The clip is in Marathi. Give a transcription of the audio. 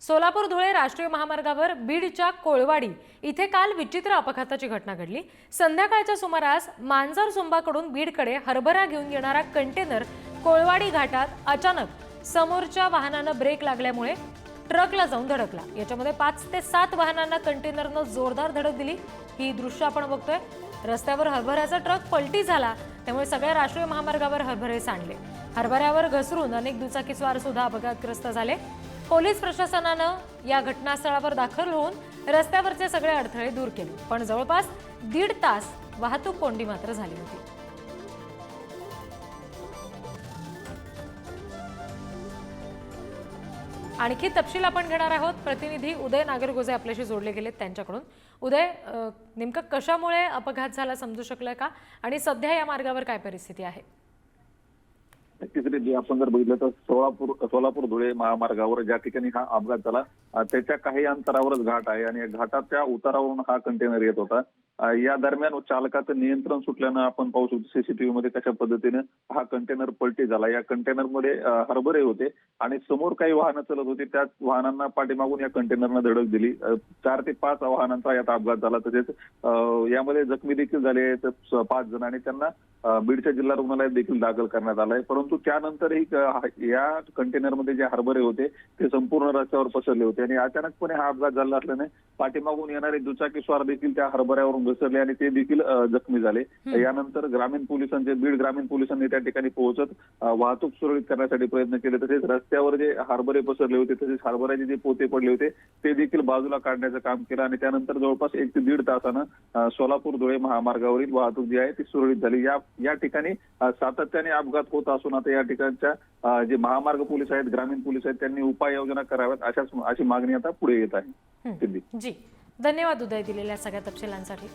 सोलापूर धुळे राष्ट्रीय महामार्गावर बीडच्या कोळवाडी इथे काल विचित्र अपघाताची घटना घडली। संध्याकाळच्या सुमारास मांजर सुंबाकडून बीडकडे हरभरा घेऊन येणारा कंटेनर कोळवाडी घाटात अचानक समोरच्या वाहनानं ब्रेक लागल्यामुळे ट्रकला जाऊन धडकला। याच्यामध्ये 5 ते 7 वाहनांना कंटेनरनं जोरदार धडक दिली। ही दृश्य आपण बघतोय। रस्त्यावर हरभऱ्याचा ट्रक पलटी झाला, त्यामुळे सगळ्या राष्ट्रीय महामार्गावर हरभरे सांडले। हरभऱ्यावर घसरून अनेक दुचाकीस्वार सुद्धा अपघातग्रस्त झाले। पोलीस प्रशासनानं या घटनास्थळावर दाखल होऊन रस्त्यावरचे सगळे अडथळे दूर केले, पण जवळपास 1.5 तास वाहतूक कोंडी मात्र झाली होती। आणखी तपशील आपण घेणार आहोत। प्रतिनिधी उदय नागरगोजे आपल्याशी जोडले गेलेत त्यांच्याकडून। उदय, नेमकं कशामुळे अपघात झाला समजू शकलाय का, आणि सध्या या मार्गावर काय परिस्थिती आहे? नक्कीच आपण जर बघितलं तर सोलापूर धुळे महामार्गावर ज्या ठिकाणी हा अपघात झाला त्याच्या काही अंतरावरच घाट आहे आणि घाटाच्या उतारावरून हा कंटेनर येत होता। या दरम्यान चालकाचं नियंत्रण सुटल्यानं आपण पाहू शकतो सीसीटीव्ही मध्ये कशा पद्धतीने हा कंटेनर पलटी झाला। या कंटेनरमध्ये हरभरे होते आणि समोर काही वाहनं चलत होती, त्याच वाहनांना पाठीमागून या कंटेनरनं धडक दिली। 4 ते 5 वाहनांचा यात अपघात झाला। तसेच यामध्ये जखमी देखील झाले 5 जण आणि त्यांना बीडच्या जिल्हा रुग्णालयात देखील दाखल करण्यात आलंय। परंतु त्यानंतरही या कंटेनरमध्ये जे हरभरे होते ते संपूर्ण रस्त्यावर पसरले होते आणि अचानकपणे हा अपघात झाला असल्याने पाठीमागून येणारे दुचाकीस्वार देखील त्या हरभऱ्यावरून घसरले आणि ते देखील जखमी झाले। यानंतर बीड ग्रामीण पोलिसांनी त्या ठिकाणी पोहोचत वाहतूक सुरळीत करण्यासाठी प्रयत्न केले। तसेच रस्त्यावर जे हरभरे पसरले होते तसेच हरभऱ्याचे जे पोते पडले होते ते देखील बाजूला काढण्याचं काम केलं आणि त्यानंतर जवळपास 1 ते 1.5 तासानं सोलापूर धुळे महामार्गावरील वाहतूक जी आहे ती सुरळीत झाली। या ठिकाणी सातत्याने अपघात होत असून आता या ठिकाणच्या जे महामार्ग पोलीस आहेत, ग्रामीण पोलीस आहेत, त्यांनी उपाययोजना कराव्यात अशी मागणी आता पुढे येत आहे। जी, धन्यवाद उदय दिलेल्या सगळ्या तपशिलांसाठी।